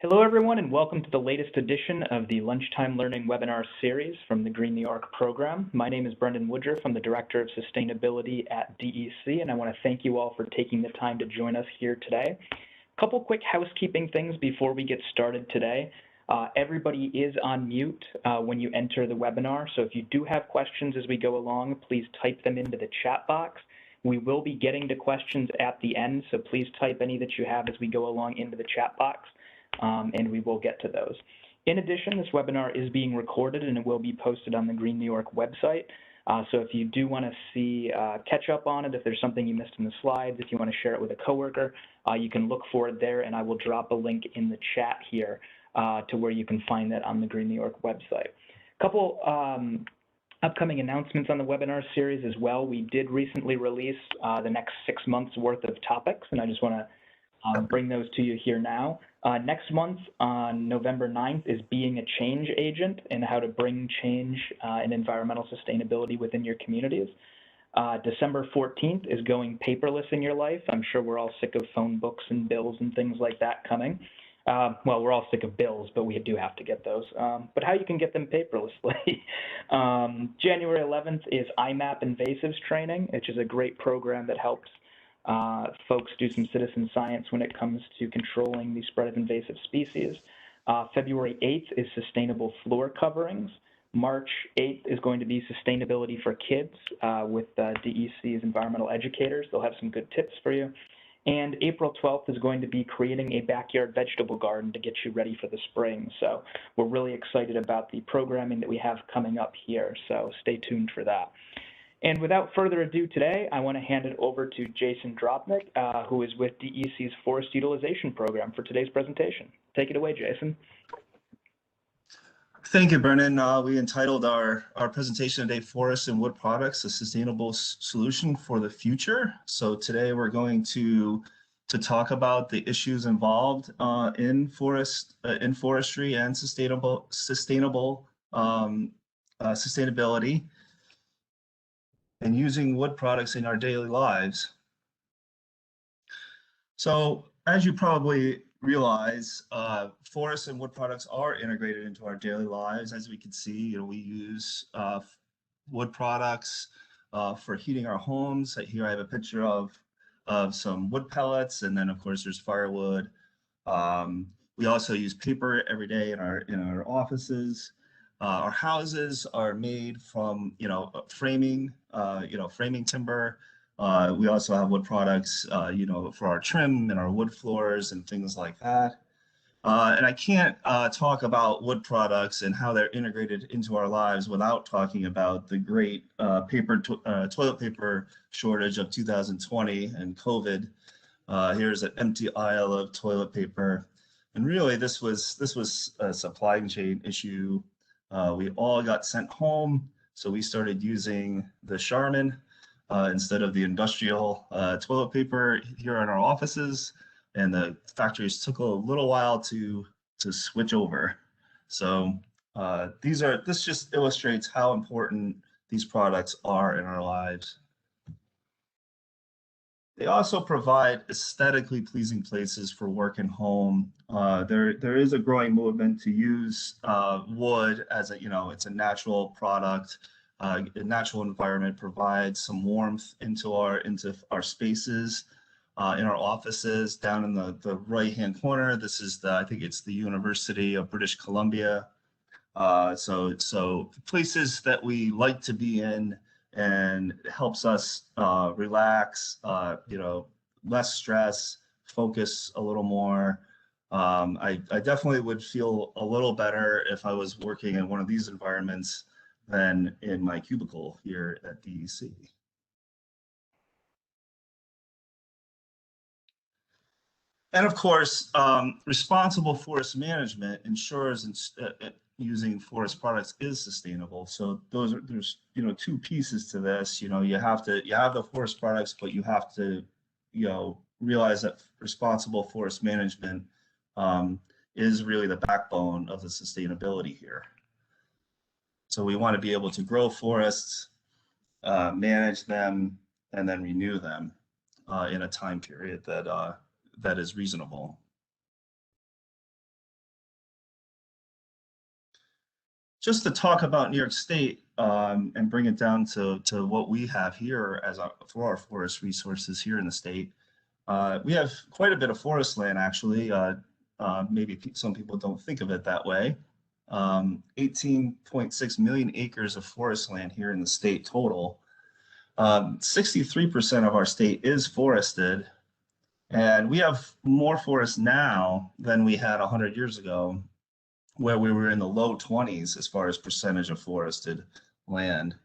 Hello, everyone, and welcome to the latest edition of the Lunchtime Learning webinar series from the Green New York program. My name is Brendan Woodruff. I'm the Director of Sustainability at DEC, and I want to thank you all for taking the time to join us here today. A couple quick housekeeping things before we get started today. Everybody is on mute when you enter the webinar, so if you do have questions as we go along, please type them into the chat box. We will be getting to questions at the end, so please type any that you have as we go along into the chat box. And we will get to those. In addition, this webinar is being recorded and it will be posted on the Green New York website. So if you do want to see, catch up on it, if there's something you missed in the slides, if you want to share it with a coworker, you can look for it there, and I will drop a link in the chat here to where you can find that on the Green New York website. A couple upcoming announcements on the webinar series as well. We did recently release the next 6 months worth of topics, and I just want to bring those to you here now. Next month on November 9th is Being a Change Agent and how to bring change and environmental sustainability within your communities. December 14th is Going Paperless in Your Life. I'm sure we're all sick of phone books and bills and things like that coming. Well, we're all sick of bills, but we do have to get those. But how you can get them paperlessly. January 11th is IMAP Invasives Training, which is a great program that helps folks do some citizen science when it comes to controlling the spread of invasive species. February 8th is Sustainable Floor Coverings. March 8th is going to be Sustainability for Kids with DEC's environmental educators. They'll have some good tips for you. And April 12th is going to be Creating a Backyard Vegetable Garden to get you ready for the spring. So we're really excited about the programming that we have coming up here. So stay tuned for that. And without further ado today, I want to hand it over to Jason Dropnik, who is with DEC's Forest Utilization Program for today's presentation. Take it away, Jason. Thank you, Brennan. We entitled our presentation today, Forests and Wood Products, a Sustainable Solution for the Future. So today we're going to talk about the issues involved in forestry and sustainability, and using wood products in our daily lives. So as you probably realize, forests and wood products are integrated into our daily lives. As we can see, we use wood products for heating our homes. Here I have a picture of some wood pellets, and then of course there's firewood. We also use paper every day in our offices. Our houses are made from, framing timber. We also have wood products, for our trim and our wood floors and things like that. And I can't talk about wood products and how they're integrated into our lives without talking about the great toilet paper shortage of 2020 and COVID. Here's an empty aisle of toilet paper. And really, this was a supply chain issue. We all got sent home, so we started using the Charmin instead of the industrial toilet paper here in our offices, and the factories took a little while to switch over. So this just illustrates how important these products are in our lives. They also provide aesthetically pleasing places for work and home. There is a growing movement to use wood as it's a natural product. A natural environment provides some warmth into our spaces. In our offices, down in the right-hand corner, this is I think it's the University of British Columbia. So places that we like to be in, and it helps us relax, less stress, focus a little more. I definitely would feel a little better if I was working in one of these environments than in my cubicle here at DEC. And of course, responsible forest management ensures using forest products is sustainable. So there's two pieces to this. You have the forest products, but you have to realize that responsible forest management is really the backbone of the sustainability here. So we want to be able to grow forests, manage them, and then renew them in a time period that is reasonable. just to talk about New York State and bring it down to what we have here for our forest resources here in the state. We have quite a bit of forest land, actually. Maybe some people don't think of it that way. 18.6 million acres of forest land here in the state total. 63% of our state is forested, and we have more forest now than we had 100 years ago, where we were in the low 20s as far as percentage of forested land.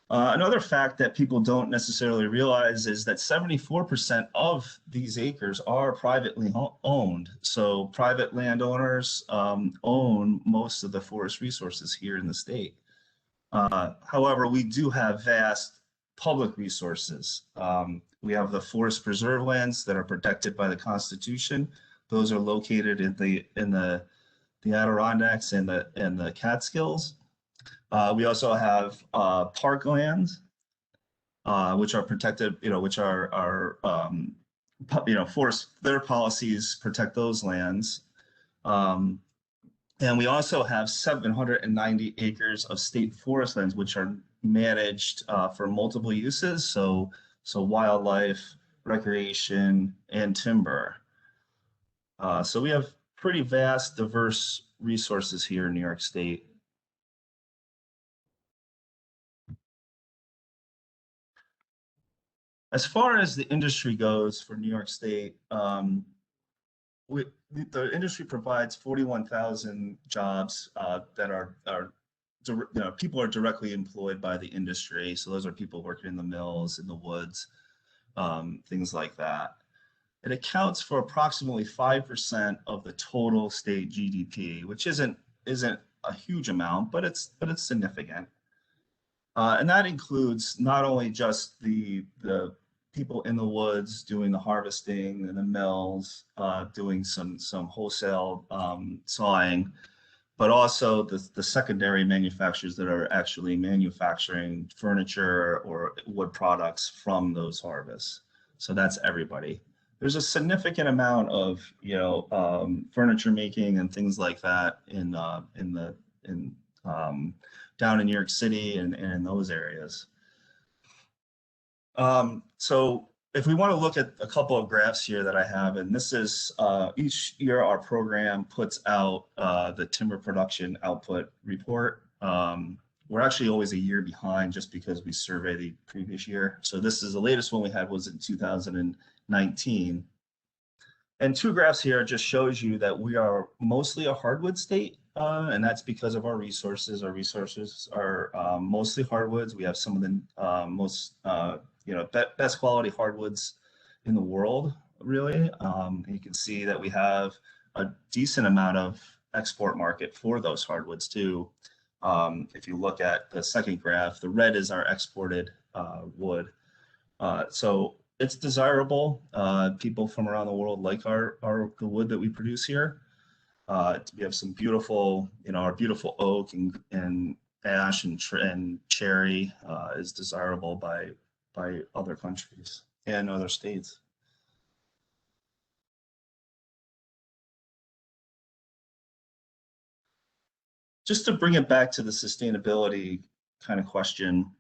Another fact that people don't necessarily realize is that 74% of these acres are privately owned. So private landowners own most of the forest resources here in the state. However, we do have vast public resources. We have the forest preserve lands that are protected by the Constitution. Those are located in the Adirondacks and the Catskills. We also have parklands, which are protected, which are forest, their policies protect those lands. And we also have 790 acres of state forest lands, which are managed for multiple uses. So wildlife, recreation, and timber. So we have pretty vast, diverse resources here in New York State. As far as the industry goes for New York State, the industry provides 41,000 jobs that are people are directly employed by the industry. So those are people working in the mills, in the woods, things like that. It accounts for approximately 5% of the total state GDP, which isn't a huge amount, but it's significant. And that includes not only just the people in the woods doing the harvesting and the mills, doing some wholesale sawing, but also the secondary manufacturers that are actually manufacturing furniture or wood products from those harvests. So that's everybody. There's a significant amount of furniture making and things like that down in New York City and in those areas. So if we want to look at a couple of graphs here that I have, and this is each year our program puts out the timber production output report. We're actually always a year behind just because we survey the previous year. So this is the latest one we had was in 2019. And two graphs here just shows you that we are mostly a hardwood state, and that's because of our resources. Our resources are mostly hardwoods. We have some of the most best quality hardwoods in the world, really. You can see that we have a decent amount of export market for those hardwoods too. If you look at the second graph, the red is our exported wood. So it's desirable. People from around the world like the wood that we produce here. We have some beautiful, our beautiful oak and ash and cherry is desirable by other countries and other states. Just to bring it back to the sustainability kind of question,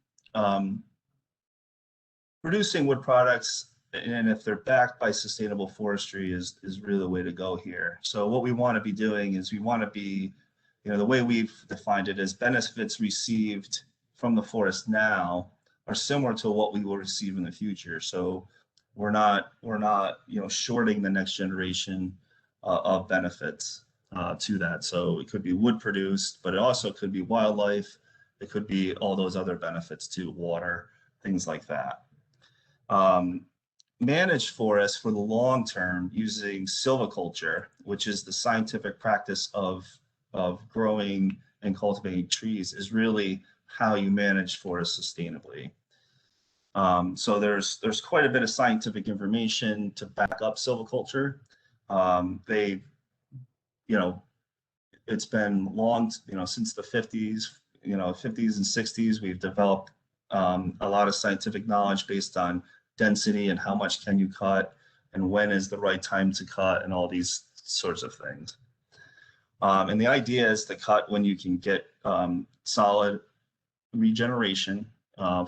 producing wood products, and if they're backed by sustainable forestry is really the way to go here. So what we want to be doing is we want to be, the way we've defined it is benefits received from the forest now are similar to what we will receive in the future. So we're not shorting the next generation of benefits to that. So it could be wood produced, but it also could be wildlife. It could be all those other benefits too, water, things like that. Managed forests for the long term using silviculture, which is the scientific practice of growing and cultivating trees, is really how you manage forests sustainably. So there's quite a bit of scientific information to back up silviculture. It's been long, since the 50s, 50s and 60s, we've developed a lot of scientific knowledge based on density and how much can you cut and when is the right time to cut and all these sorts of things. And the idea is to cut when you can get solid regeneration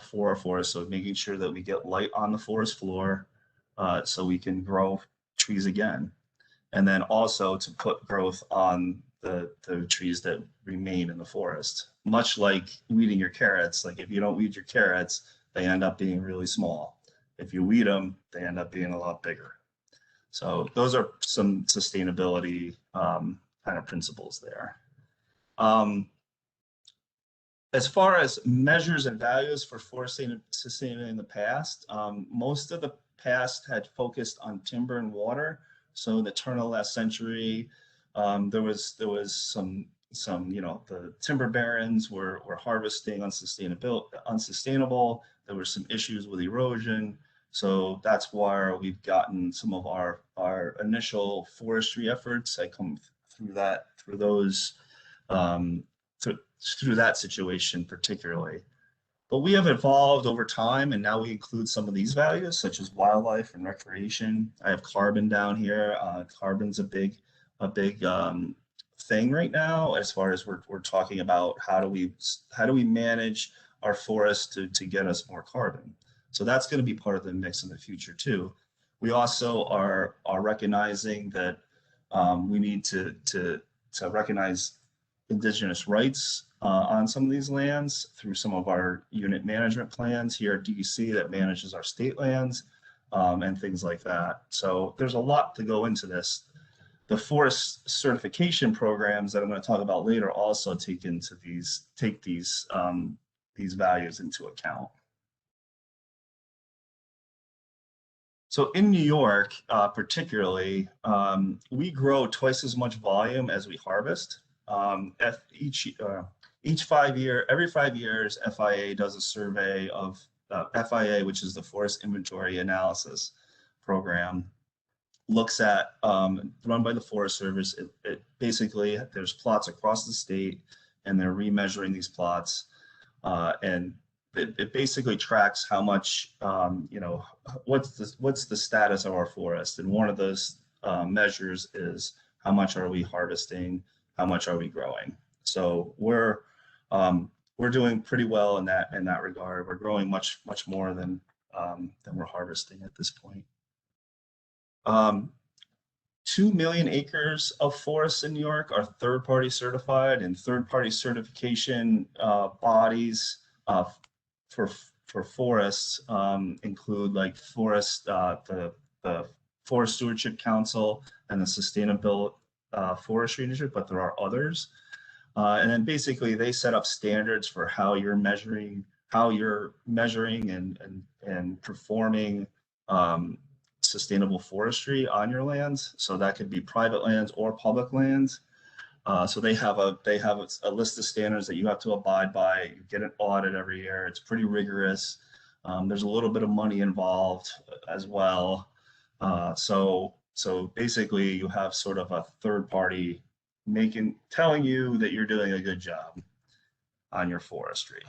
for a forest. So making sure that we get light on the forest floor so we can grow trees again. And then also to put growth on the trees that remain in the forest. Much like weeding your carrots, like if you don't weed your carrots, they end up being really small. If you weed them, they end up being a lot bigger. So those are some sustainability kind of principles there. As far as measures and values for forest sustainability in the past, most of the past had focused on timber and water. So in the turn of the last century, there was some the timber barons were harvesting unsustainable. There were some issues with erosion. So that's why we've gotten some of our initial forestry efforts. I come through those through that situation particularly. But we have evolved over time, and now we include some of these values, such as wildlife and recreation. I have carbon down here. Carbon's a big thing right now, as far as we're talking about how do we manage our forests to get us more carbon. So that's going to be part of the mix in the future too. We also are recognizing that we need to recognize indigenous rights on some of these lands through some of our unit management plans here at DEC that manages our state lands and things like that. So there's a lot to go into this. The forest certification programs that I'm going to talk about later also take these values into account. So in New York, particularly, we grow twice as much volume as we harvest. Every 5 years, FIA does a survey of FIA, which is the Forest Inventory Analysis Program, looks at, run by the Forest Service. It basically, there's plots across the state, and they're remeasuring these plots, and it basically tracks how much, what's the status of our forest, and one of those measures is how much are we harvesting, how much are we growing. So we're doing pretty well in that regard. We're growing much more than we're harvesting at this point. 2 million acres of forests in New York are third-party certified, and third-party certification bodies for forests include like the Forest Stewardship Council and the Sustainable Forestry Initiative, but there are others. And then basically they set up standards for how you're measuring and performing sustainable forestry on your lands. So that could be private lands or public lands. So they have a list of standards that you have to abide by. You get an audit every year. It's pretty rigorous. There's a little bit of money involved as well. So basically you have sort of a third party telling you that you're doing a good job on your forestry.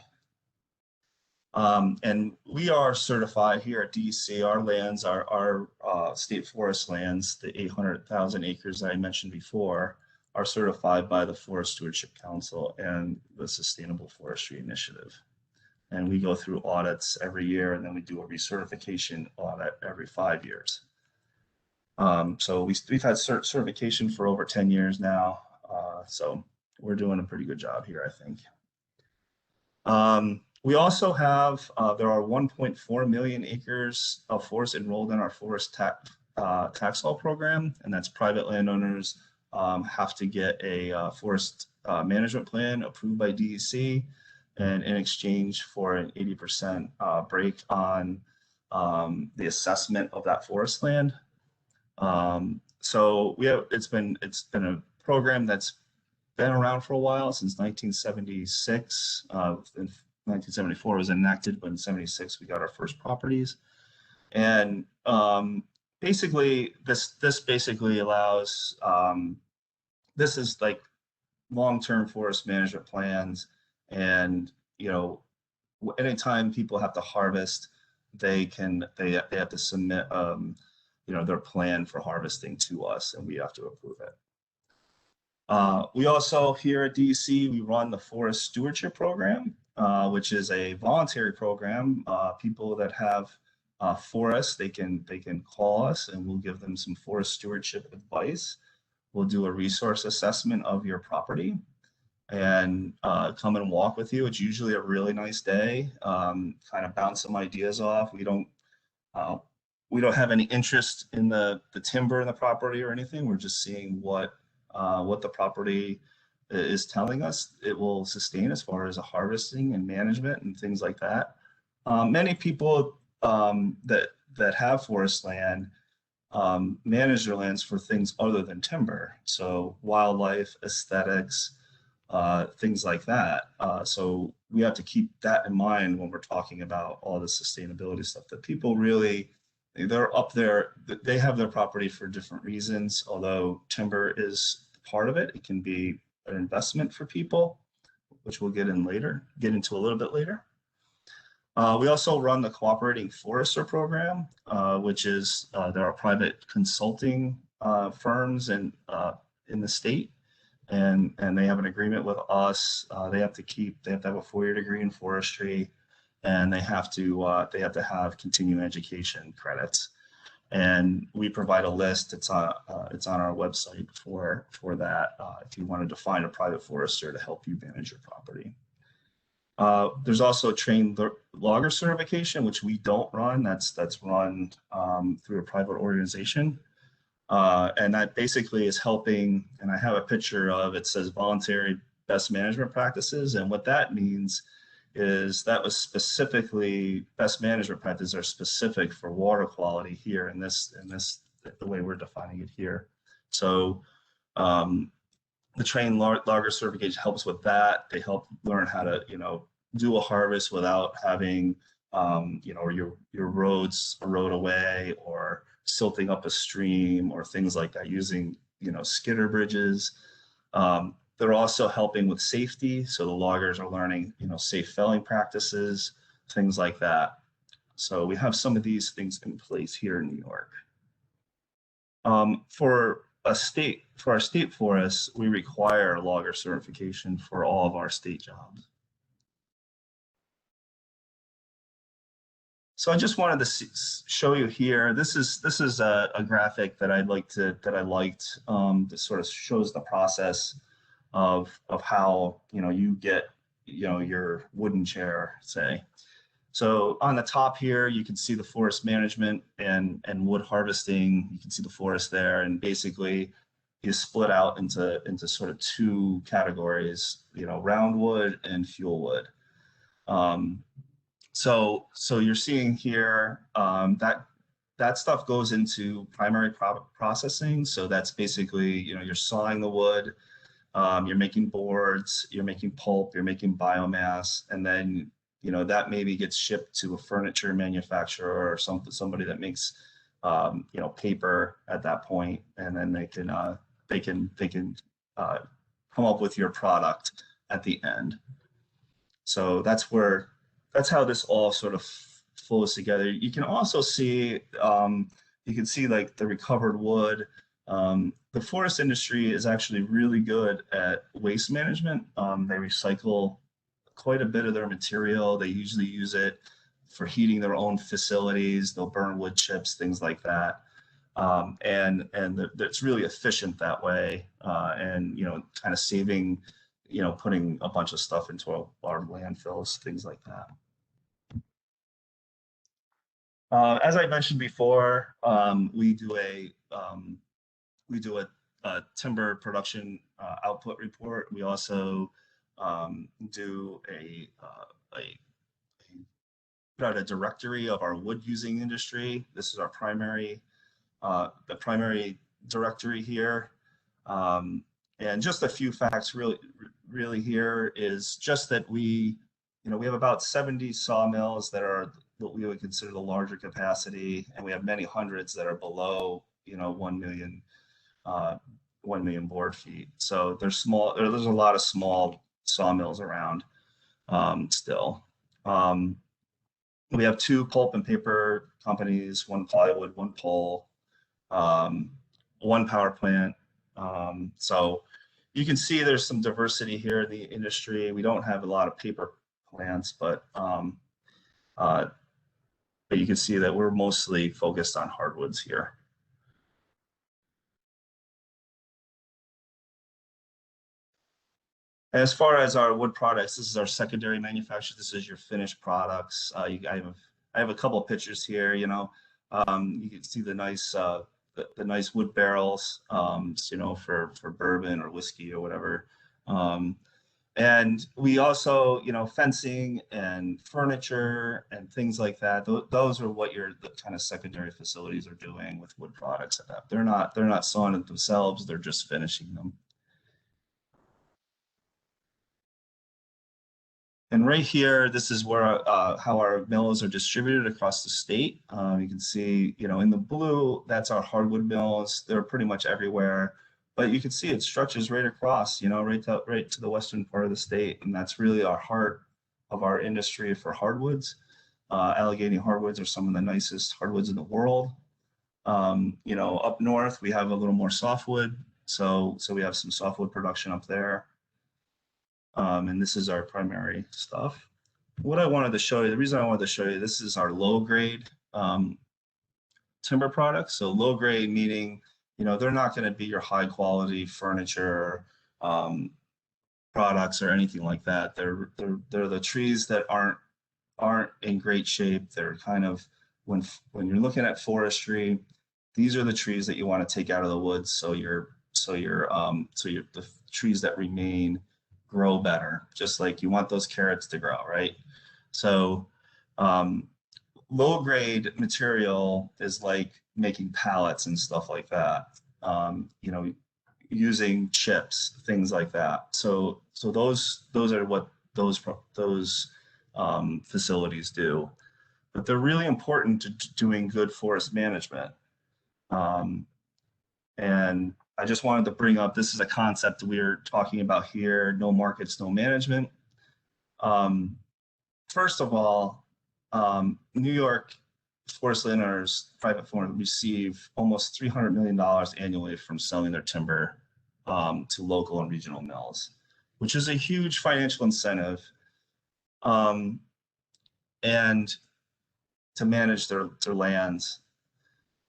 And we are certified here at DEC. Our lands, our state forest lands, the 800,000 acres that I mentioned before, are certified by the Forest Stewardship Council and the Sustainable Forestry Initiative. And we go through audits every year, and then we do a recertification audit every 5 years. So we've had certification for over 10 years now. So we're doing a pretty good job here, I think. We also have, there are 1.4 million acres of forest enrolled in our forest tax law program, and that's private landowners have to get a forest management plan approved by DEC, and in exchange for an 80% break on the assessment of that forest land. So it's been a program that's been around for a while, since 1976. In 1974 it was enacted, but in 76 we got our first properties. And basically this basically allows, this is like long-term forest management plans, and anytime people have to harvest, they have to submit their plan for harvesting to us, and we have to approve it. We also here at DEC, we run the Forest Stewardship Program, which is a voluntary program. People that have forests, they can call us and we'll give them some forest stewardship advice. We'll do a resource assessment of your property and come and walk with you. It's usually a really nice day. Kind of bounce some ideas off. Uh, we don't have any interest in the timber in the property or anything. We're just seeing what the property is telling us it will sustain as far as a harvesting and management and things like that. Many people that have forest land manage their lands for things other than timber, so wildlife, aesthetics, things like that. So we have to keep that in mind when we're talking about all the sustainability stuff that people really, they're up there, they have their property for different reasons. Although timber is part of it, it can be an investment for people, which we'll get into a little bit later. We also run the Cooperating Forester Program, which is there are private consulting firms in the state, and they have an agreement with us. They have to have a 4-year degree in forestry, and they have to have continuing education credits. And we provide a list. It's on our website for that if you wanted to find a private forester to help you manage your property. There's also a trained logger certification, which we don't run. That's run through a private organization. And that basically is helping, and I have a picture of it, says voluntary best management practices. And what that means is that was specifically, best management practices are specific for water quality here in this, the way we're defining it here. So the trained logger certification helps with that. They help learn how to, do a harvest without having, your roads erode away or silting up a stream or things like that, using, skidder bridges. They're also helping with safety. So the loggers are learning, safe felling practices, things like that. So we have some of these things in place here in New York. For our state forests, we require logger certification for all of our state jobs. So I just wanted to show you here. This is a graphic that I liked that sort of shows the process of how you get your wooden chair, say. So on the top here, you can see the forest management and wood harvesting. You can see the forest there, and basically is split out into sort of two categories, round wood and fuel wood. So you're seeing here that stuff goes into primary processing. So that's basically, you're sawing the wood, you're making boards, you're making pulp, you're making biomass, and then that maybe gets shipped to a furniture manufacturer or somebody that makes paper at that point, and then they can come up with your product at the end. So that's how this all sort of flows together. You can also see like the recovered wood. The forest industry is actually really good at waste management. They recycle quite a bit of their material. They usually use it for heating their own facilities. They'll burn wood chips, things like that. And it's really efficient that way. And kind of saving, putting a bunch of stuff into our landfills, things like that. As I mentioned before, we do a timber production output report. We also do put out a directory of our wood using industry. This is our the primary directory here. And just a few facts really here is just that we have about 70 sawmills that are what we would consider the larger capacity, and we have many hundreds that are below 1 million board feet. So there's a lot of small sawmills around still. We have 2 pulp and paper companies, 1 plywood, 1 pole, 1 power plant. So you can see there's some diversity here in the industry. We don't have a lot of paper plants, uh, but you can see that we're mostly focused on hardwoods here. As far as our wood products, this is our secondary manufacture. This is your finished products. I have a couple of pictures here. You know, you can see the nice nice wood barrels. You know, for bourbon or whiskey or whatever. And we also, you know, fencing and furniture and things like that. Those are what the kind of secondary facilities are doing with wood products. They're not sawing it themselves. They're just finishing them. And right here, this is where how our mills are distributed across the state. You can see, you know, in the blue, that's our hardwood mills. They're pretty much everywhere, but you can see it stretches right across, you know, right to the western part of the state, and that's really our heart of our industry for hardwoods. Allegheny hardwoods are some of the nicest hardwoods in the world. You know, up north we have a little more softwood, so we have some softwood production up there. And this is our primary stuff. What I wanted to show you, the reason I wanted to show you, this is our low grade timber products. So low grade meaning, you know, they're not going to be your high quality furniture products or anything like that. They're the trees that aren't in great shape. They're kind of, when you're looking at forestry, these are the trees that you want to take out of the woods. So the trees that remain grow better, just like you want those carrots to grow, right? So low grade material is like making pallets and stuff like that, you know, using chips, things like that. So those are what those facilities do, but they're really important to doing good forest management. And I just wanted to bring up, this is a concept we're talking about here, no markets, no management. First of all, New York forest landowners, private forest, receive almost $300 million annually from selling their timber to local and regional mills, which is a huge financial incentive, and to manage their lands.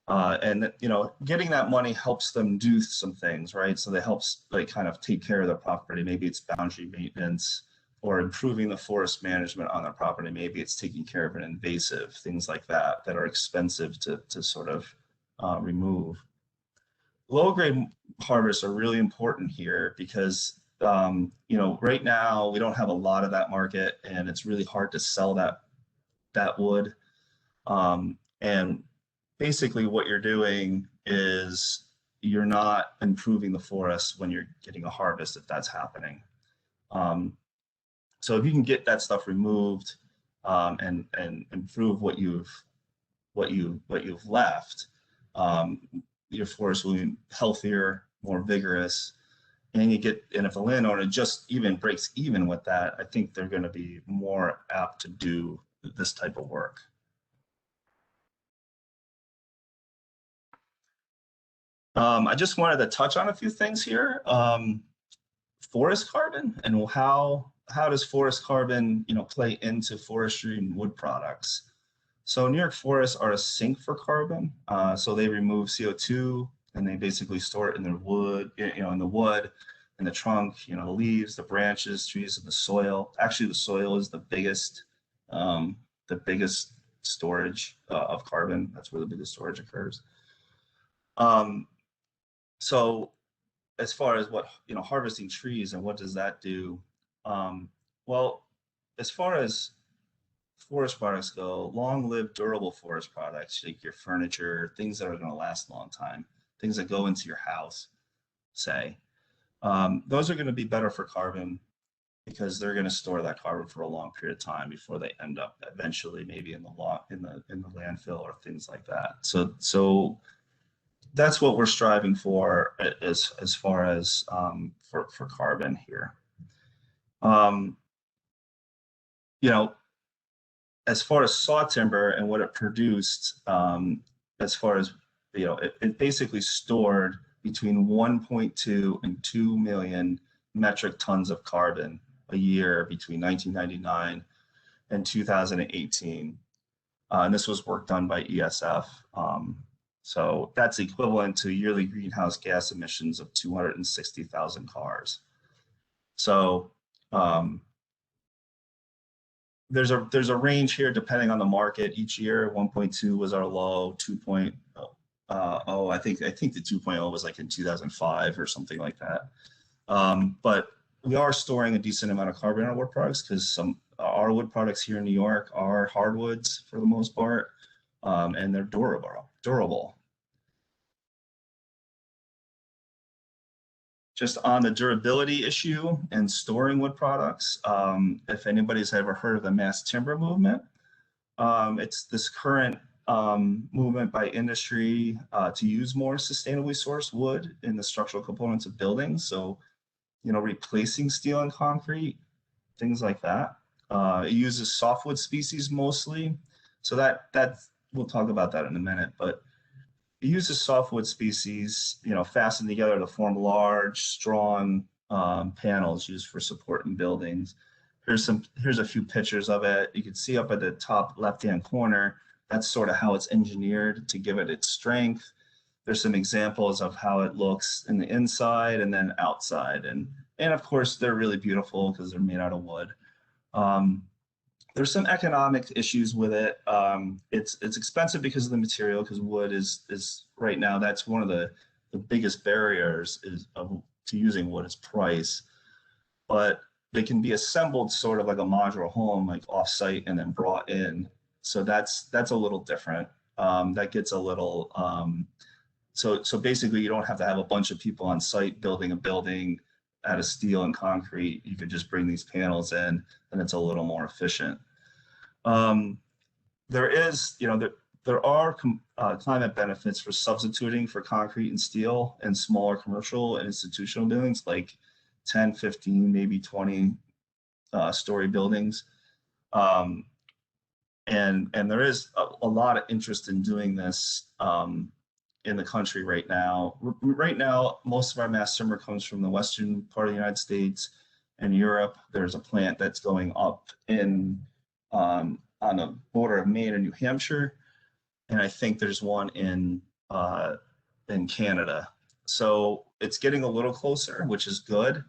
And you know, getting that money helps them do some things, right? So that helps like kind of take care of their property. Maybe it's boundary maintenance or improving the forest management on their property. Maybe it's taking care of an invasive, things like that are expensive to sort of remove. Low grade harvests are really important here because you know, right now we don't have a lot of that market, and it's really hard to sell that wood. And basically what you're doing is you're not improving the forest when you're getting a harvest, if that's happening. So if you can get that stuff removed and improve what you've left, your forest will be healthier, more vigorous, and if a landowner just even breaks even with that, I think they're going to be more apt to do this type of work. I just wanted to touch on a few things here. Forest carbon and how does forest carbon, you know, play into forestry and wood products. So New York forests are a sink for carbon. So they remove CO2 and they basically store it in their wood, you know, in the wood, in the trunk, you know, the leaves, the branches, trees, and the soil. Actually, the soil is the biggest storage of carbon. That's where the biggest storage occurs. So as far as what, you know, harvesting trees and what does that do? Well, as far as forest products go, long-lived, durable forest products, like your furniture, things that are going to last a long time, things that go into your house, say, those are going to be better for carbon because they're going to store that carbon for a long period of time before they end up eventually maybe in the landfill or things like that. So that's what we're striving for as far as for carbon here. You know, as far as saw timber and what it produced, as far as, you know, it basically stored between 1.2 and 2 million metric tons of carbon a year between 1999 and 2018. And this was work done by ESF. So that's equivalent to yearly greenhouse gas emissions of 260,000 cars. So there's a range here depending on the market each year. 1.2 was our low, 2.0. I think the 2.0 was like in 2005 or something like that. But we are storing a decent amount of carbon in our wood products because our wood products here in New York are hardwoods for the most part, and they're durable. Just on the durability issue and storing wood products, if anybody's ever heard of the mass timber movement, it's this current movement by industry to use more sustainably sourced wood in the structural components of buildings. So, replacing steel and concrete, things like that. It uses softwood species mostly. So that we'll talk about that in a minute, but it uses softwood species, fastened together to form large, strong panels used for supporting buildings. Here's a few pictures of it. You can see up at the top left-hand corner, that's sort of how it's engineered to give it its strength. There's some examples of how it looks in the inside and then outside. And of course, they're really beautiful because they're made out of wood. There's some economic issues with it. It's expensive because of the material, because wood is right now, that's one of the biggest barriers to using wood is price. But they can be assembled sort of like a modular home, like off-site and then brought in. So that's a little different. That gets a little, so basically you don't have to have a bunch of people on site building a building out of steel and concrete. You could just bring these panels in and it's a little more efficient. There are climate benefits for substituting for concrete and steel in smaller commercial and institutional buildings, like 10, 15, maybe 20 story buildings. And there is a lot of interest in doing this in the country right now. Right now, most of our mass timber comes from the western part of the United States and Europe. There's a plant that's going up on the border of Maine and New Hampshire, and I think there's one in Canada. So it's getting a little closer, which is good.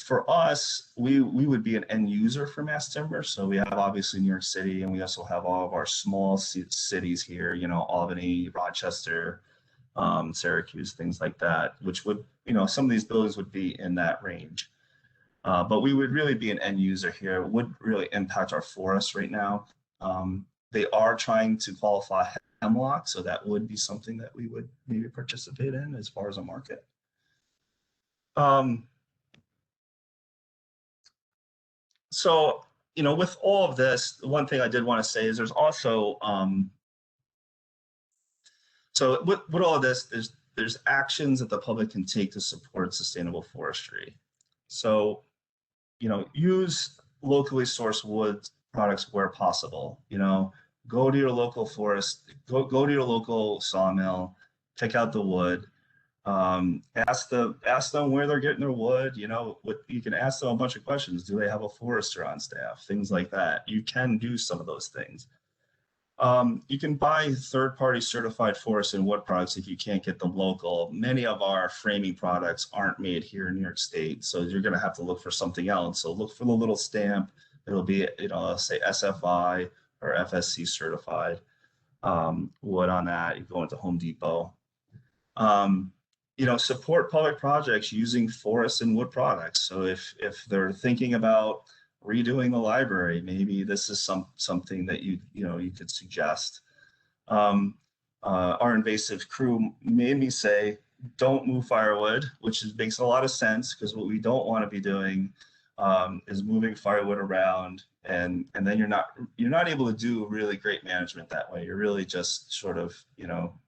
For us, we would be an end user for mass timber. So we have obviously New York City, and we also have all of our small cities here, Albany, Rochester, Syracuse, things like that, which would, some of these buildings would be in that range. But we would really be an end user here. It would really impact our forests right now. They are trying to qualify hemlock, so that would be something that we would maybe participate in as far as a market. So, with all of this, one thing I did want to say is there's also, so with all of this, there's actions that the public can take to support sustainable forestry. So, use locally sourced wood products where possible. Go to your local forest, go to your local sawmill, pick out the wood. Ask them where they're getting their wood. You can ask them a bunch of questions. Do they have a forester on staff? Things like that. You can do some of those things. You can buy third-party certified forest and wood products if you can't get them local. Many of our framing products aren't made here in New York State, so you're going to have to look for something else. So look for the little stamp. It'll be, say SFI or FSC certified wood on that. You go into Home Depot. Support public projects using forest and wood products. So if they're thinking about redoing the library, maybe this is something that you could suggest. Our invasive crew made me say, don't move firewood, which makes a lot of sense, because what we don't want to be doing is moving firewood around, and then you're not able to do really great management that way. You're really just sort of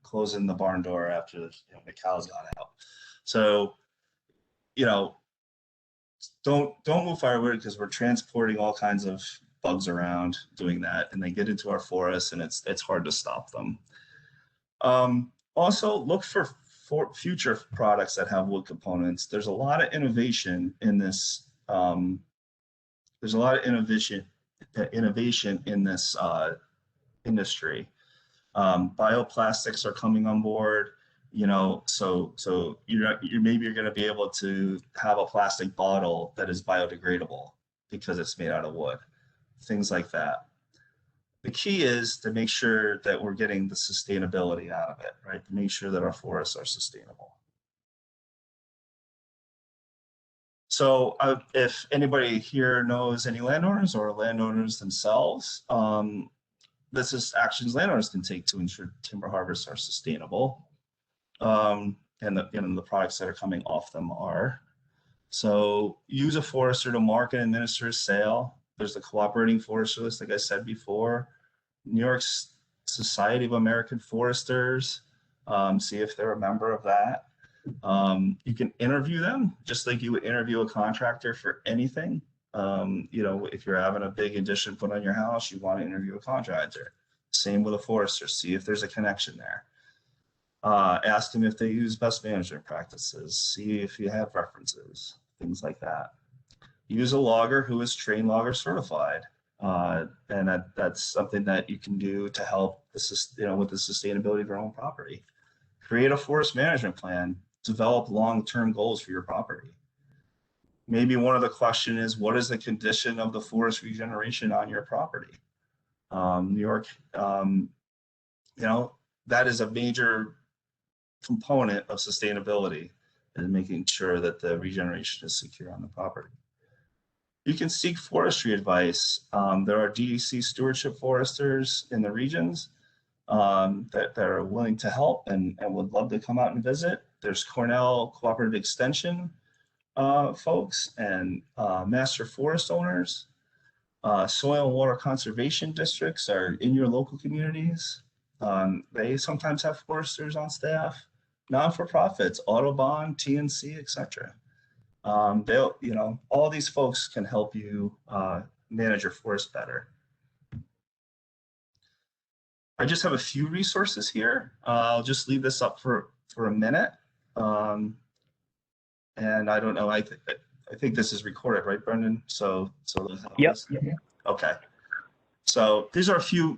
closing the barn door after the cows got out. So don't move firewood, because we're transporting all kinds of bugs around doing that, and they get into our forests, and it's hard to stop them. Also look for for future products that have wood components, there's a lot of innovation in this. There's a lot of innovation in this industry. Bioplastics are coming on board, so maybe you're going to be able to have a plastic bottle that is biodegradable because it's made out of wood, things like that. The key is to make sure that we're getting the sustainability out of it, right? To make sure that our forests are sustainable. So if anybody here knows any landowners or landowners themselves, this is actions landowners can take to ensure timber harvests are sustainable, and the products that are coming off them are. So use a forester to market and administer a sale. There's the cooperating forester list, like I said before. New York's Society of American Foresters, see if they're a member of that. You can interview them just like you would interview a contractor for anything. If you're having a big addition put on your house, you want to interview a contractor. Same with a forester, see if there's a connection there. Ask them if they use best management practices, see if you have references, things like that. Use a logger who is trained logger certified. And that's something that you can do to help with the sustainability of your own property. Create a forest management plan, develop long-term goals for your property. Maybe one of the question is, what is the condition of the forest regeneration on your property? New York, that is a major component of sustainability, and making sure that the regeneration is secure on the property. You can seek forestry advice. There are DEC stewardship foresters in the regions that are willing to help and would love to come out and visit. There's Cornell Cooperative Extension folks and master forest owners. Soil and water conservation districts are in your local communities. They sometimes have foresters on staff. Non-for-profits, Audubon, TNC, etc. All these folks can help you manage your forest better. I just have a few resources here. I'll just leave this up for a minute. And I don't know, I think this is recorded, right, Brendan? So yep. Okay. So these are a few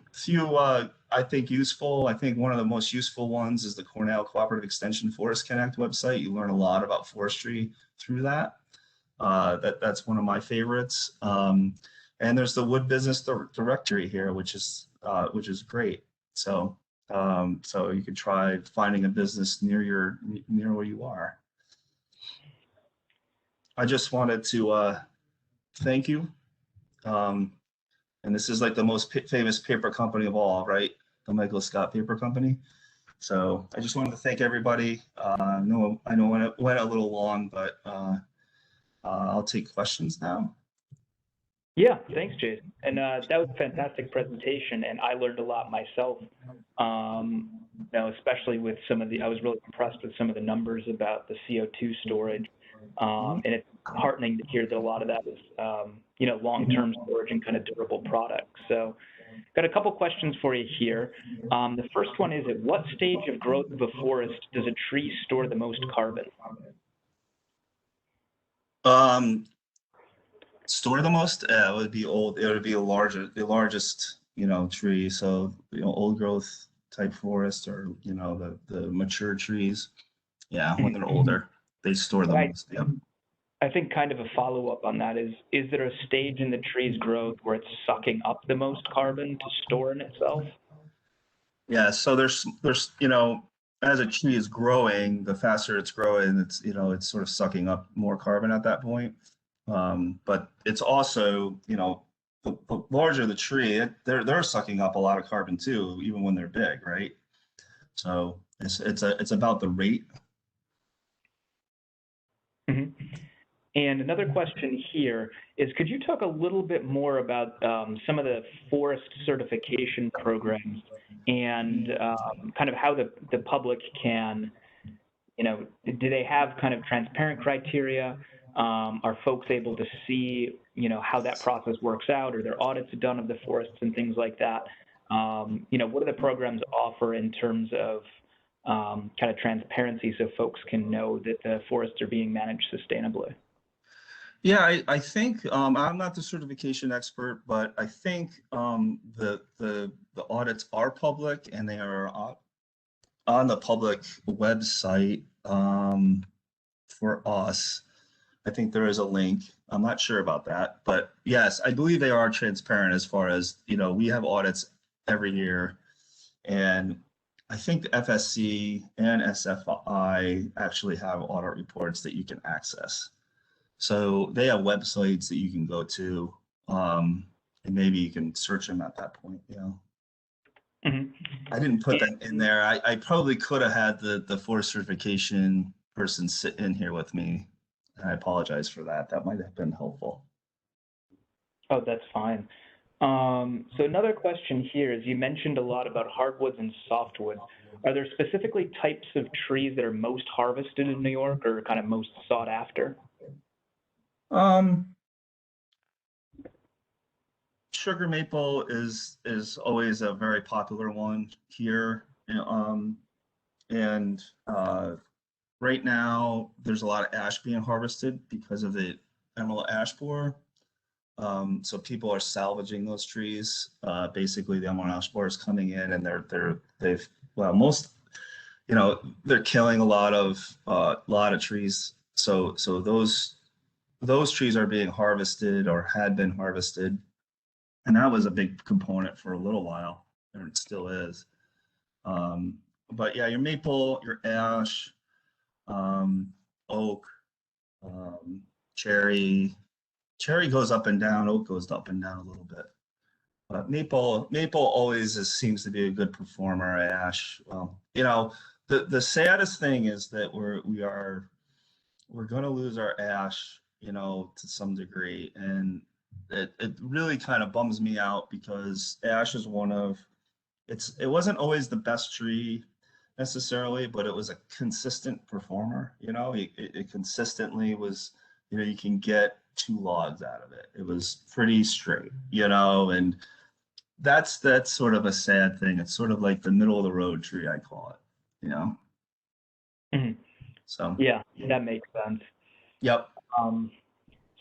I think useful. I think one of the most useful ones is the Cornell Cooperative Extension Forest Connect website. You learn a lot about forestry through that. That's one of my favorites. And there's the Wood Business Directory here, which is great. So you can try finding a business near where you are. I just wanted to thank you. And this is like the most famous paper company of all, right? The Michael Scott Paper Company. So I just wanted to thank everybody. I know it went a little long, but I'll take questions now. Yeah, thanks, Jason. And that was a fantastic presentation, and I learned a lot myself. Especially with I was really impressed with some of the numbers about the CO2 storage. And it's heartening to hear that a lot of that is, long-term storage and kind of durable products. So got a couple questions for you here. The first one is, at what stage of growth of a forest does a tree store the most carbon? Store the most? It would be old. It would be the largest, tree. So, old growth type forest, or, the mature trees. Yeah, when they're older, they store the most. Yep. I think kind of a follow-up on that is there a stage in the tree's growth where it's sucking up the most carbon to store in itself? Yeah, so there's as a tree is growing, the faster it's growing, it's sort of sucking up more carbon at that point. But it's also, the larger the tree, they're sucking up a lot of carbon too, even when they're big, right? So it's about the rate. Mm-hmm. And another question here is, could you talk a little bit more about some of the forest certification programs and kind of how the public can, do they have kind of transparent criteria? Are folks able to see, how that process works out? Are there audits done of the forests and things like that? What do the programs offer in terms of kind of transparency so folks can know that the forests are being managed sustainably? Yeah, I think I'm not the certification expert, but I think the audits are public and they are on the public website for us. I think there is a link. I'm not sure about that, but yes, I believe they are transparent as far as, we have audits every year. And I think the FSC and SFI actually have audit reports that you can access. So they have websites that you can go to, and maybe you can search them at that point, Mhm. I didn't put that in there. I probably could have had the forest certification person sit in here with me. And I apologize for that. That might have been helpful. Oh, that's fine. So another question here is you mentioned a lot about hardwoods and softwoods. Are there specifically types of trees that are most harvested in New York or kind of most sought after? Um, Sugar maple is always a very popular one here. And right now there's a lot of ash being harvested because of the emerald ash borer. So people are salvaging those trees. Basically, the emerald ash borer is coming in, and they've well most they're killing a lot of trees. So those trees are being harvested or had been harvested, and that was a big component for a little while, and it still is. Um, but yeah, your maple, your ash, oak, um, cherry. Cherry goes up and down. Oak goes up and down a little bit. But maple always seems to be a good performer. Ash, well, the saddest thing is that we're going to lose our ash, to some degree, and it really kind of bums me out because ash is it wasn't always the best tree necessarily, but it was a consistent performer. It consistently was. You can get 2 logs out of it. It was pretty straight. And that's sort of a sad thing. It's sort of like the middle of the road tree, I call it. Mhm. So Yeah, that makes sense. yep. Um,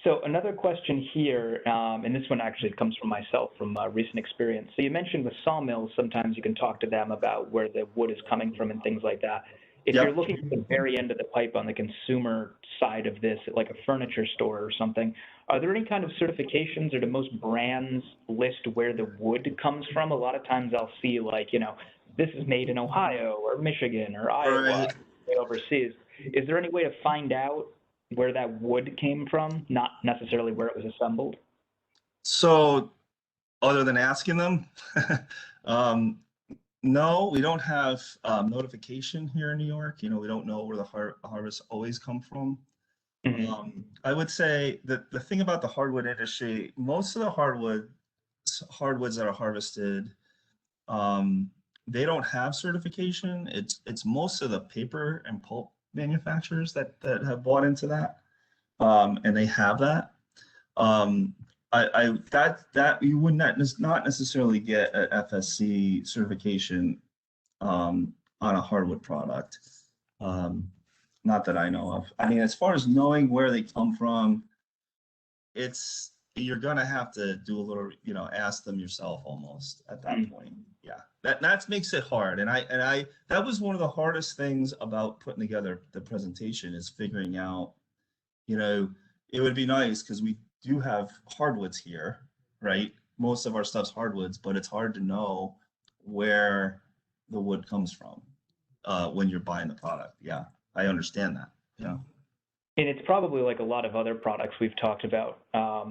So another question here, and this one actually comes from myself from recent experience. So you mentioned with sawmills, sometimes you can talk to them about where the wood is coming from and things like that. If you're Yep. looking at the very end of the pipe on the consumer side of this, like a furniture store or something, are there any kind of certifications or do most brands list where the wood comes from? A lot of times I'll see like, this is made in Ohio or Michigan or Iowa, Right. overseas. Is there any way to find out where that wood came from, not necessarily where it was assembled? So other than asking them, um, no, we don't have notification here in New York. We don't know where the harvests always come from. Mhm. I would say that the thing about the hardwood industry, most of the hardwoods that are harvested, um, they don't have certification. It's most of the paper and pulp manufacturers that have bought into that, and they have that. Um, that you would not necessarily get an FSC certification on a hardwood product. Um, Not that I know of. I mean, as far as knowing where they come from, you're gonna have to do a little, ask them yourself almost at that Mm. point. Yeah, that makes it hard. And I that was one of the hardest things about putting together the presentation is figuring out, you know, it would be nice because we do have hardwoods here, right? Most of our stuff's hardwoods, but it's hard to know where the wood comes from when you're buying the product. Yeah, I understand that. Yeah. And it's probably like a lot of other products we've talked about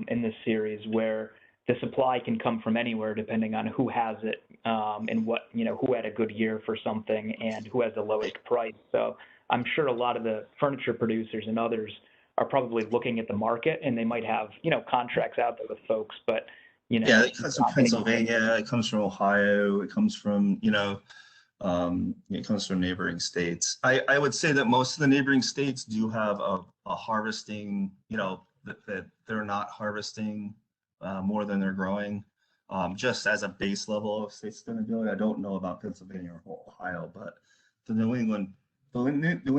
in this series where the supply can come from anywhere depending on who has it and what, who had a good year for something and who has the lowest price. So I'm sure a lot of the furniture producers and others are probably looking at the market and they might have, contracts out there with folks, but, Yeah, it comes from not getting. Pennsylvania, it comes from Ohio, it comes from, it comes from neighboring states. I would say that most of the neighboring states do have a harvesting, that they're not harvesting more than they're growing, just as a base level of sustainability. I don't know about Pennsylvania or Ohio, but the New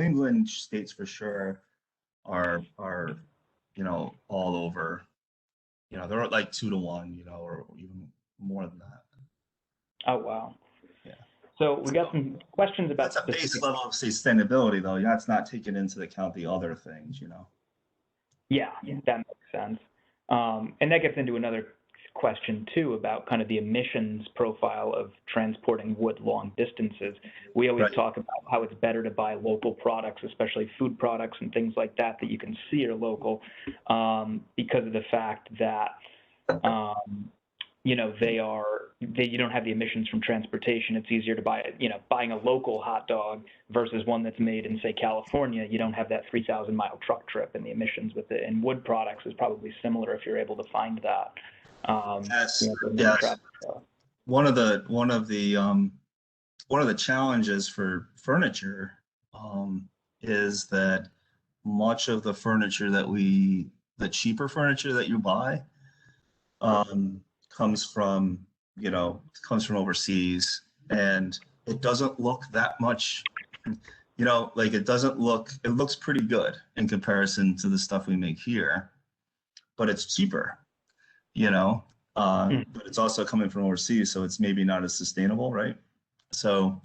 England states for sure are all over. They're like 2 to 1, or even more than that. Oh, wow. Yeah. So we got some questions about That's a base specific. level of sustainability, though. That's not taking into account the other things. Yeah, that makes sense. And that gets into another question too about kind of the emissions profile of transporting wood long distances. We always Right. talk about how it's better to buy local products, especially food products and things like that you can see are local, because of the fact that you don't have the emissions from transportation. It's easier to buy, buying a local hot dog versus one that's made in, say, California. You don't have that 3,000-mile truck trip, and the emissions with it. And wood products is probably similar if you're able to find that. Yes. For Yes. traffic. One of the challenges for furniture is that much of the furniture the cheaper furniture that you buy comes from overseas, and it doesn't look that much, like it looks pretty good in comparison to the stuff we make here, but it's cheaper, but it's also coming from overseas, so it's maybe not as sustainable, right? So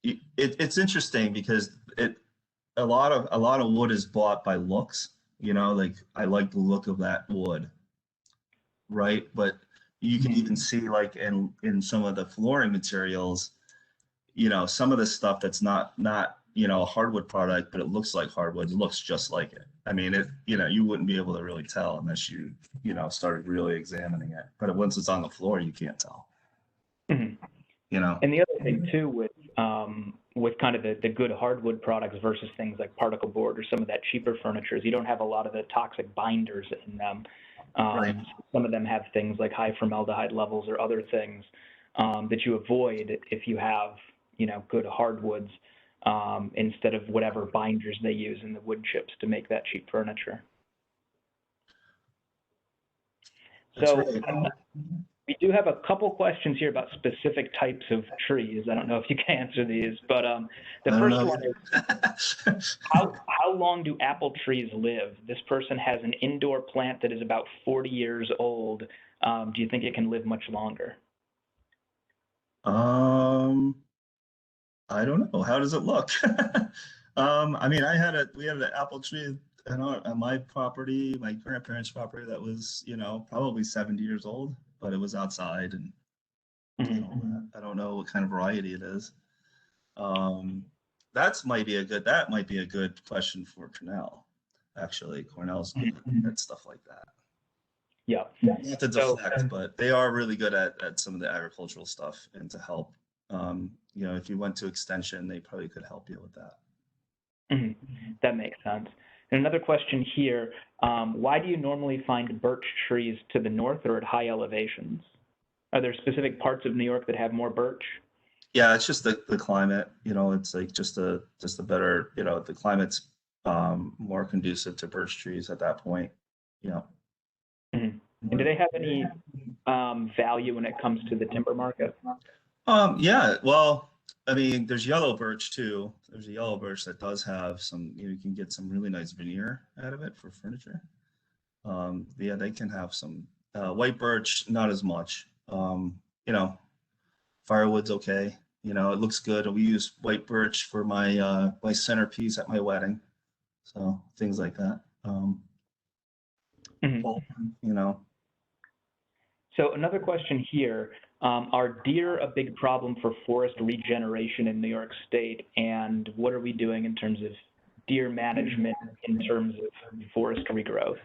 it's interesting because a lot of wood is bought by looks, like I like the look of that wood, right? But you can even see like in some of the flooring materials, some of the stuff that's not a hardwood product, but it looks like hardwood, it looks just like it. I mean, you wouldn't be able to really tell unless you started really examining it. But once it's on the floor, you can't tell. And the other thing too with kind of the good hardwood products versus things like particle board or some of that cheaper furniture is you don't have a lot of the toxic binders in them. Right. Some of them have things like high formaldehyde levels or other things that you avoid if you have, good hardwoods instead of whatever binders they use in the wood chips to make that cheap furniture. That's So right. we do have a couple questions here about specific types of trees. I don't know if you can answer these, but the first one is how long do apple trees live? This person has an indoor plant that is about 40 years old. Do you think it can live much longer? I don't know. How does it look? I mean, we had an apple tree on my property, my grandparents' property, that was, probably 70 years old, but it was outside, and I don't know what kind of variety it is. That might be a good question for Cornell. Actually, Cornell's good at stuff like that. Yeah. Not to deflect, but they are really good at some of the agricultural stuff and to help. If you went to extension, they probably could help you with that. That makes sense. And another question here, why do you normally find birch trees to the north or at high elevations? Are there specific parts of New York that have more birch? Yeah, it's just the climate, it's like just a better, the climate's more conducive to birch trees at that point. And do they have any value when it comes to the timber market? Yeah, well, I mean, there's yellow birch too. There's a yellow birch that does have some, you can get some really nice veneer out of it for furniture. Yeah, they can have some white birch, not as much. Firewood's okay. It looks good. We use white birch for my centerpiece at my wedding. So things like that. Well, So another question here, are deer a big problem for forest regeneration in New York State? And what are we doing in terms of deer management in terms of forest regrowth?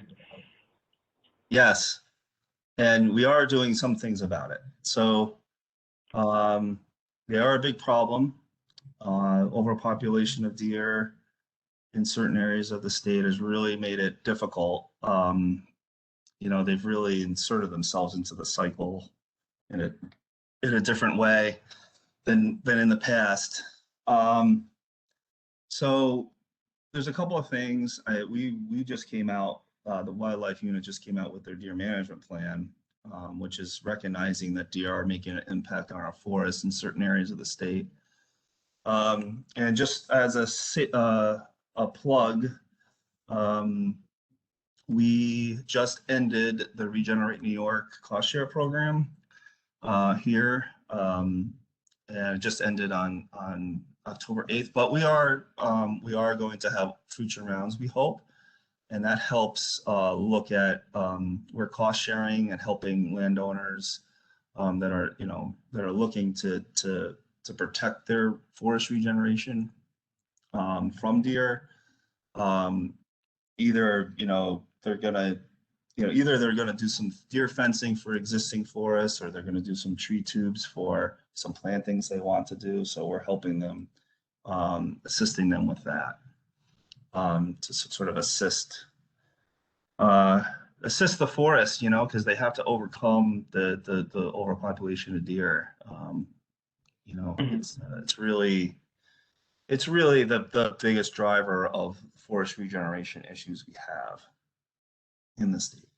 Yes, and we are doing some things about it. So they are a big problem. Overpopulation of deer in certain areas of the state has really made it difficult. They've really inserted themselves into the cycle in a different way than in the past. So there's a couple of things. We just came out. The wildlife unit just came out with their deer management plan, which is recognizing that deer are making an impact on our forests in certain areas of the state. And just as a plug, um, we just ended the Regenerate New York cost share program here, and it just ended on October 8th. But we are going to have future rounds, we hope, and that helps look at we're cost sharing and helping landowners that are that are looking to protect their forest regeneration from deer. Um, either they're gonna either they're gonna do some deer fencing for existing forests, or they're gonna do some tree tubes for some plantings they want to do. So we're helping them, assisting them with that, to sort of uh, assist the forest, because they have to overcome the overpopulation of deer. Mhm. It's really the biggest driver of forest regeneration issues we have in the state.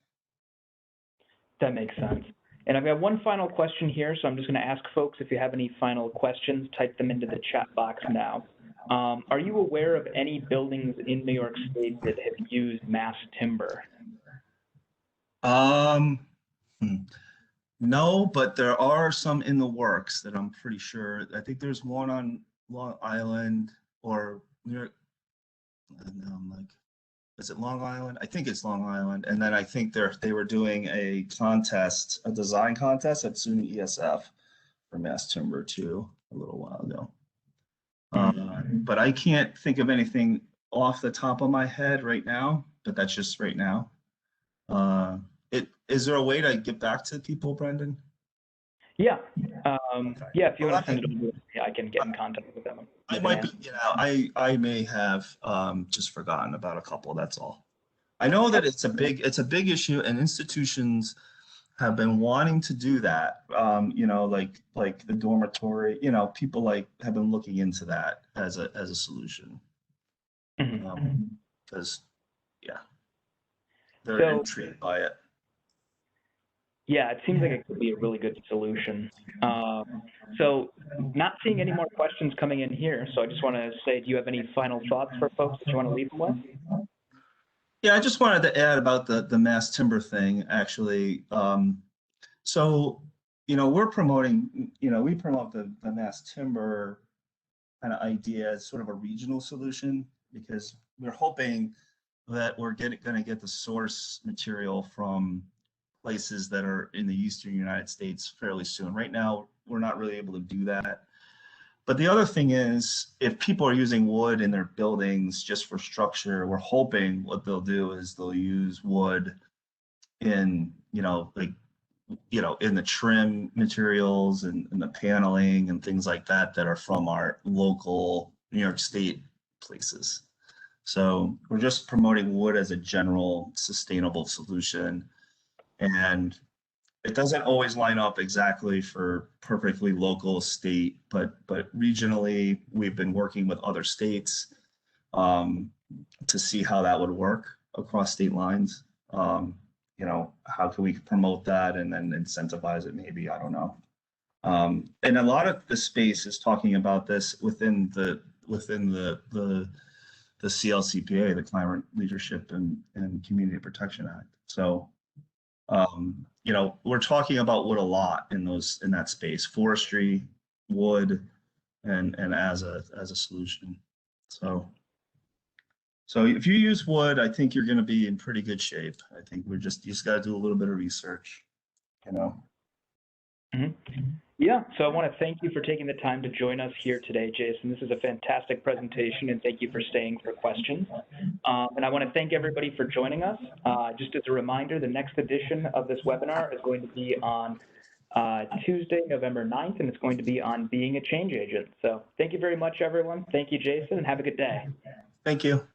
That makes sense. And I've got one final question here, so I'm just going to ask folks if you have any final questions, type them into the chat box now. Are you aware of any buildings in New York State that have used mass timber? Um, hmm, no, but there are some in the works that I'm pretty sure. I think there's one on Long Island or near, and I'm like, is it Long Island? I think it's Long Island. And then I think they were doing a contest, a design contest at SUNY ESF for mass timber too, a little while ago. But I can't think of anything off the top of my head right now, but that's just right now. Is there a way to get back to people, Brendan? Yeah. Okay. Yeah, if you Well, want to send it over, yeah, I can get in contact with them. I might be, I may have just forgotten about a couple, that's all. I know that it's a big issue, and institutions have been wanting to do that. Like the dormitory, people have been looking into that as a solution. Mhm. Because yeah, they're So, intrigued by it. yeah, it seems like it could be a really good solution. So, not seeing any more questions coming in here, so I just want to say, do you have any final thoughts for folks that you want to leave them with? Yeah, I just wanted to add about the mass timber thing, actually. So, we're promoting, we promote the mass timber kind of idea as sort of a regional solution, because we're hoping that we're going to get the source material from places that are in the eastern United States fairly soon. Right now, we're not really able to do that. But the other thing is, if people are using wood in their buildings just for structure, we're hoping what they'll do is they'll use wood in, in the trim materials and the paneling and things like that that are from our local New York State places. So we're just promoting wood as a general sustainable solution. And it doesn't always line up exactly for perfectly local state, but regionally, we've been working with other states um, to see how that would work across state lines. How can we promote that and then incentivize it? Maybe, I don't know. And a lot of the space is talking about this within the CLCPA, the Climate Leadership and Community Protection Act. So we're talking about wood a lot in that space, forestry, wood, and as a solution. So if you use wood, I think you're going to be in pretty good shape. I think you just got to do a little bit of research, Mhm. Yeah, so I want to thank you for taking the time to join us here today, Jason. This is a fantastic presentation, and thank you for staying for questions. And I want to thank everybody for joining us. Just as a reminder, the next edition of this webinar is going to be on Tuesday, November 9th, and it's going to be on being a change agent. So thank you very much, everyone. Thank you, Jason, and have a good day. Thank you.